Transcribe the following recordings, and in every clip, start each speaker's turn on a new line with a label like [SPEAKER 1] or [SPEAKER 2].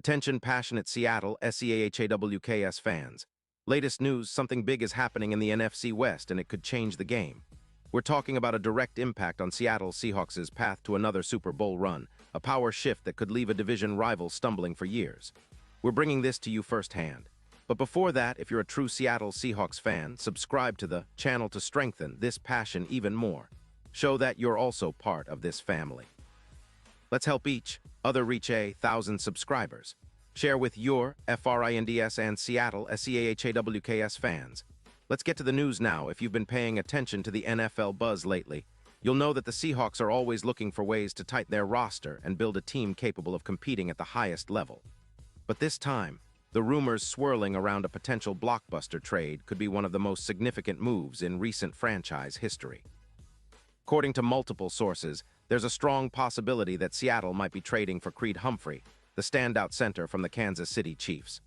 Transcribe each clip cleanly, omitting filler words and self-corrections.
[SPEAKER 1] Attention passionate Seattle Seahawks fans. Latest news, something big is happening in the NFC West and it could change the game. We're talking about a direct impact on Seattle Seahawks' path to another Super Bowl run, a power shift that could leave a division rival stumbling for years. We're bringing this to you firsthand. But before that, if you're a true Seattle Seahawks fan, subscribe to the channel to strengthen this passion even more. Show that you're also part of this family. Let's help each other reach 1,000 subscribers. Share with your FRINDS and Seattle Seahawks fans. Let's get to the news now. If you've been paying attention to the NFL buzz lately, you'll know that the Seahawks are always looking for ways to tighten their roster and build a team capable of competing at the highest level. But this time, the rumors swirling around a potential blockbuster trade could be one of the most significant moves in recent franchise history. According to multiple sources, there's a strong possibility that Seattle might be trading for Creed Humphrey, the standout center from the Kansas City Chiefs.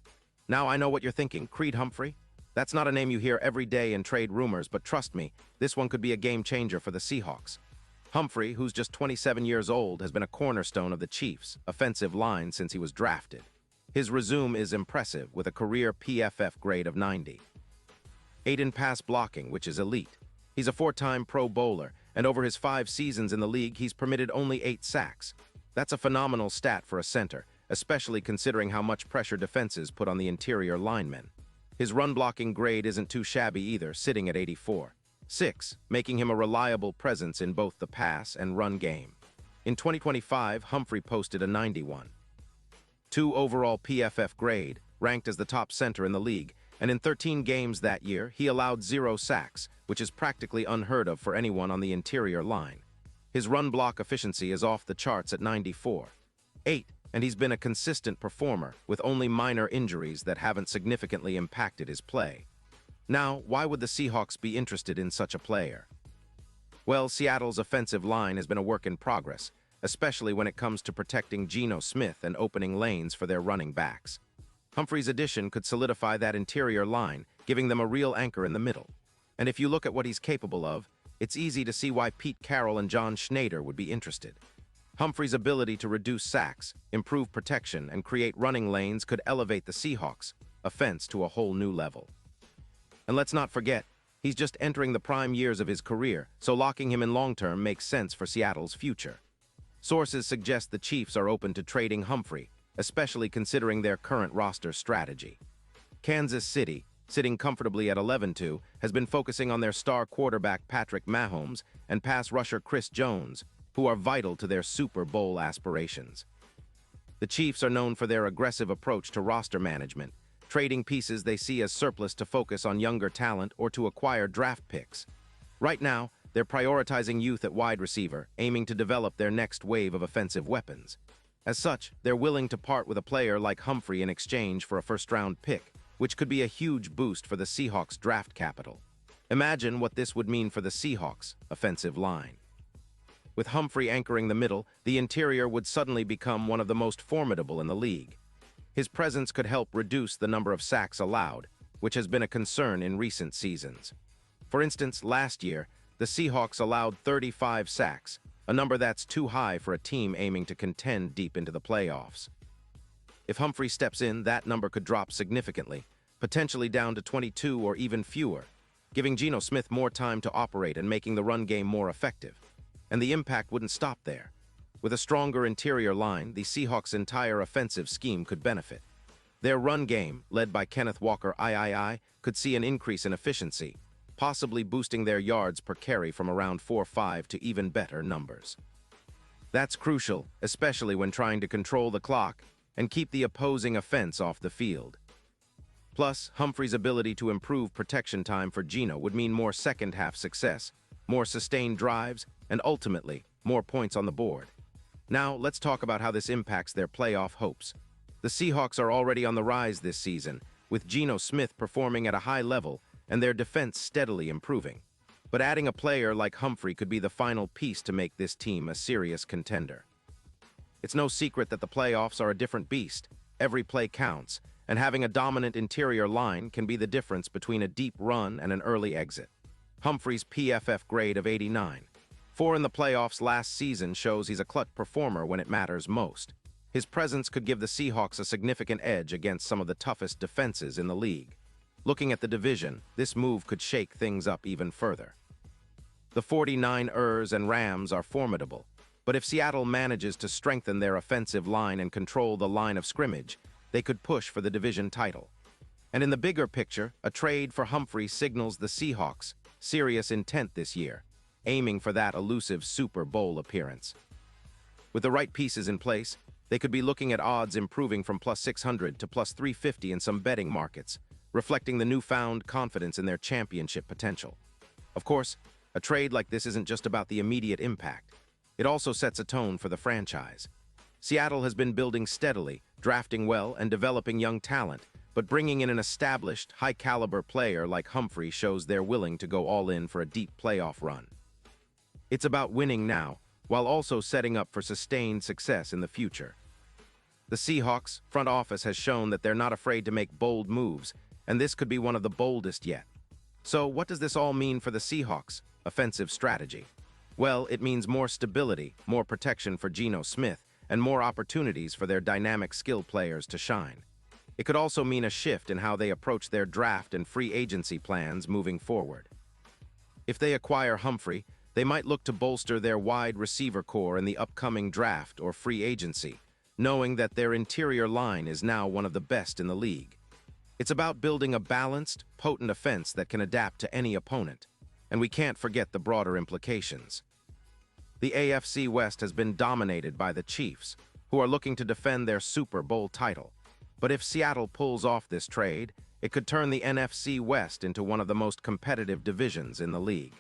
[SPEAKER 1] Now, I know what you're thinking, Creed Humphrey? That's not a name you hear every day in trade rumors, but trust me, this one could be a game changer for the Seahawks. Humphrey, who's just 27 years old, has been a cornerstone of the Chiefs' offensive line since he was drafted. His resume is impressive, with a career PFF grade of 90. 8 in pass blocking, which is elite. He's a 4-time Pro Bowler, and over his 5 seasons in the league, he's permitted only 8 sacks. That's a phenomenal stat for a center, especially considering how much pressure defenses put on the interior linemen. His run-blocking grade isn't too shabby either, sitting at 84.6, making him a reliable presence in both the pass and run game. In 2025, Humphrey posted a 91.2 overall PFF grade, ranked as the top center in the league, and in 13 games that year, he allowed 0 sacks, which is practically unheard of for anyone on the interior line. His run-block efficiency is off the charts at 94.8, and he's been a consistent performer, with only minor injuries that haven't significantly impacted his play. Now, why would the Seahawks be interested in such a player? Well, Seattle's offensive line has been a work in progress, especially when it comes to protecting Geno Smith and opening lanes for their running backs. Humphrey's addition could solidify that interior line, giving them a real anchor in the middle. And if you look at what he's capable of, it's easy to see why Pete Carroll and John Schneider would be interested. Humphrey's ability to reduce sacks, improve protection, and create running lanes could elevate the Seahawks' offense to a whole new level. And let's not forget, he's just entering the prime years of his career, so locking him in long-term makes sense for Seattle's future. Sources suggest the Chiefs are open to trading Humphrey, especially considering their current roster strategy. Kansas City, sitting comfortably at 11-2, has been focusing on their star quarterback Patrick Mahomes and pass rusher Chris Jones, who are vital to their Super Bowl aspirations. The Chiefs are known for their aggressive approach to roster management, trading pieces they see as surplus to focus on younger talent or to acquire draft picks. Right now, they're prioritizing youth at wide receiver, aiming to develop their next wave of offensive weapons. As such, they're willing to part with a player like Humphrey in exchange for a first-round pick, which could be a huge boost for the Seahawks' draft capital. Imagine what this would mean for the Seahawks' offensive line. With Humphrey anchoring the middle, the interior would suddenly become one of the most formidable in the league. His presence could help reduce the number of sacks allowed, which has been a concern in recent seasons. For instance, last year, the Seahawks allowed 35 sacks, a number that's too high for a team aiming to contend deep into the playoffs. If Humphrey steps in, that number could drop significantly, potentially down to 22 or even fewer, giving Geno Smith more time to operate and making the run game more effective. And the impact wouldn't stop there. With a stronger interior line, the Seahawks' entire offensive scheme could benefit. Their run game, led by Kenneth Walker III, could see an increase in efficiency, possibly boosting their yards per carry from around 4.5 to even better numbers. That's crucial, especially when trying to control the clock and keep the opposing offense off the field. Plus, Humphrey's ability to improve protection time for Geno would mean more second-half success, more sustained drives, and ultimately, more points on the board. Now, let's talk about how this impacts their playoff hopes. The Seahawks are already on the rise this season, with Geno Smith performing at a high level and their defense steadily improving. But adding a player like Humphrey could be the final piece to make this team a serious contender. It's no secret that the playoffs are a different beast. Every play counts, and having a dominant interior line can be the difference between a deep run and an early exit. Humphrey's PFF grade of 89.4 in the playoffs last season shows he's a clutch performer when it matters most. His presence could give the Seahawks a significant edge against some of the toughest defenses in the league. Looking at the division, this move could shake things up even further. The 49ers and Rams are formidable, but if Seattle manages to strengthen their offensive line and control the line of scrimmage, they could push for the division title. And in the bigger picture, a trade for Humphrey signals the Seahawks' serious intent this year, aiming for that elusive Super Bowl appearance. With the right pieces in place, they could be looking at odds improving from plus 600 to plus 350 in some betting markets, reflecting the newfound confidence in their championship potential. Of course, a trade like this isn't just about the immediate impact. It also sets a tone for the franchise. Seattle has been building steadily, drafting well and developing young talent, but bringing in an established, high-caliber player like Humphrey shows they're willing to go all in for a deep playoff run. It's about winning now, while also setting up for sustained success in the future. The Seahawks front office has shown that they're not afraid to make bold moves, and this could be one of the boldest yet. So what does this all mean for the Seahawks' offensive strategy? Well, it means more stability, more protection for Geno Smith, and more opportunities for their dynamic skill players to shine. It could also mean a shift in how they approach their draft and free agency plans moving forward. If they acquire Humphrey, they might look to bolster their wide receiver core in the upcoming draft or free agency, knowing that their interior line is now one of the best in the league. It's about building a balanced, potent offense that can adapt to any opponent, and we can't forget the broader implications. The AFC West has been dominated by the Chiefs, who are looking to defend their Super Bowl title. But if Seattle pulls off this trade, it could turn the NFC West into one of the most competitive divisions in the league.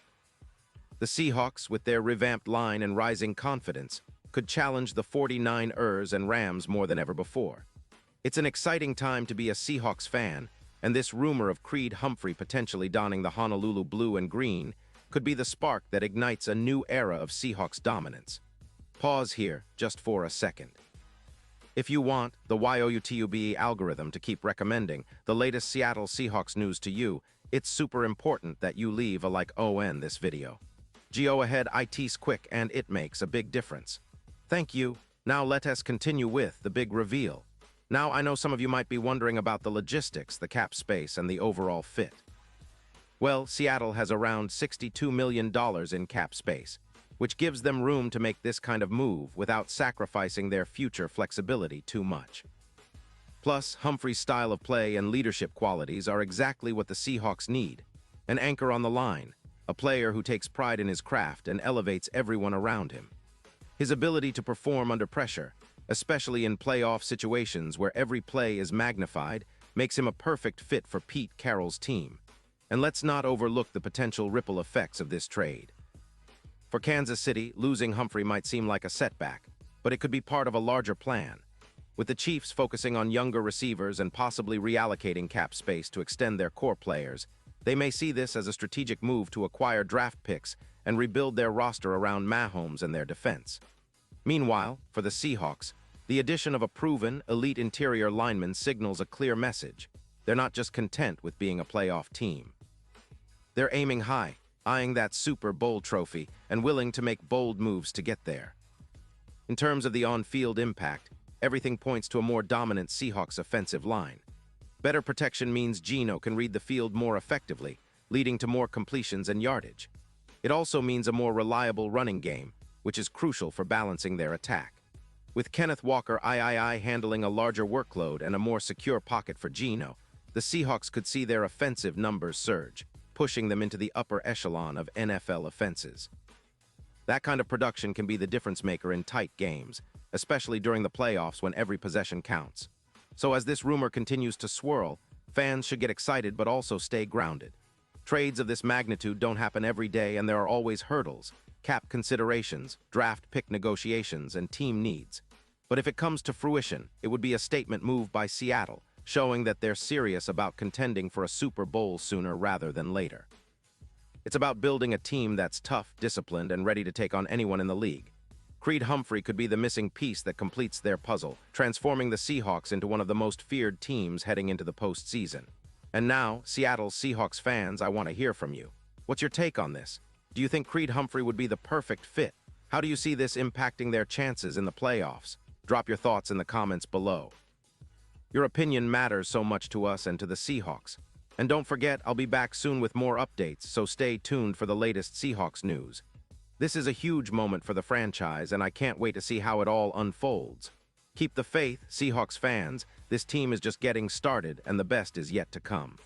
[SPEAKER 1] The Seahawks, with their revamped line and rising confidence, could challenge the 49ers and Rams more than ever before. It's an exciting time to be a Seahawks fan, and this rumor of Creed Humphrey potentially donning the Honolulu blue and green could be the spark that ignites a new era of Seahawks dominance. Pause here just for a second. If you want the YOUTUBE algorithm to keep recommending the latest Seattle Seahawks news to you, it's super important that you leave a like on this video. Go ahead, it's quick and it makes a big difference. Thank you. Now let us continue with the big reveal. Now I know some of you might be wondering about the logistics, the cap space, and the overall fit. Well, Seattle has around $62 million in cap space, which gives them room to make this kind of move without sacrificing their future flexibility too much. Plus, Humphrey's style of play and leadership qualities are exactly what the Seahawks need. An anchor on the line, a player who takes pride in his craft and elevates everyone around him. His ability to perform under pressure, especially in playoff situations where every play is magnified, makes him a perfect fit for Pete Carroll's team. And let's not overlook the potential ripple effects of this trade. For Kansas City, losing Humphrey might seem like a setback, but it could be part of a larger plan. With the Chiefs focusing on younger receivers and possibly reallocating cap space to extend their core players, they may see this as a strategic move to acquire draft picks and rebuild their roster around Mahomes and their defense. Meanwhile, for the Seahawks, the addition of a proven, elite interior lineman signals a clear message. They're not just content with being a playoff team. They're aiming high, eyeing that Super Bowl trophy, and willing to make bold moves to get there. In terms of the on-field impact, everything points to a more dominant Seahawks offensive line. Better protection means Geno can read the field more effectively, leading to more completions and yardage. It also means a more reliable running game, which is crucial for balancing their attack. With Kenneth Walker handling a larger workload and a more secure pocket for Geno, the Seahawks could see their offensive numbers surge, pushing them into the upper echelon of NFL offenses. That kind of production can be the difference maker in tight games, especially during the playoffs when every possession counts. So as this rumor continues to swirl, fans should get excited but also stay grounded. Trades of this magnitude don't happen every day, and there are always hurdles, cap considerations, draft pick negotiations, and team needs. But if it comes to fruition, it would be a statement move by Seattle, showing that they're serious about contending for a Super Bowl sooner rather than later. It's about building a team that's tough, disciplined, and ready to take on anyone in the league. Creed Humphrey could be the missing piece that completes their puzzle, transforming the Seahawks into one of the most feared teams heading into the postseason. And now, Seattle Seahawks fans, I want to hear from you. What's your take on this? Do you think Creed Humphrey would be the perfect fit? How do you see this impacting their chances in the playoffs? Drop your thoughts in the comments below. Your opinion matters so much to us and to the Seahawks. And don't forget, I'll be back soon with more updates, so stay tuned for the latest Seahawks news. This is a huge moment for the franchise, and I can't wait to see how it all unfolds. Keep the faith, Seahawks fans. This team is just getting started, and the best is yet to come.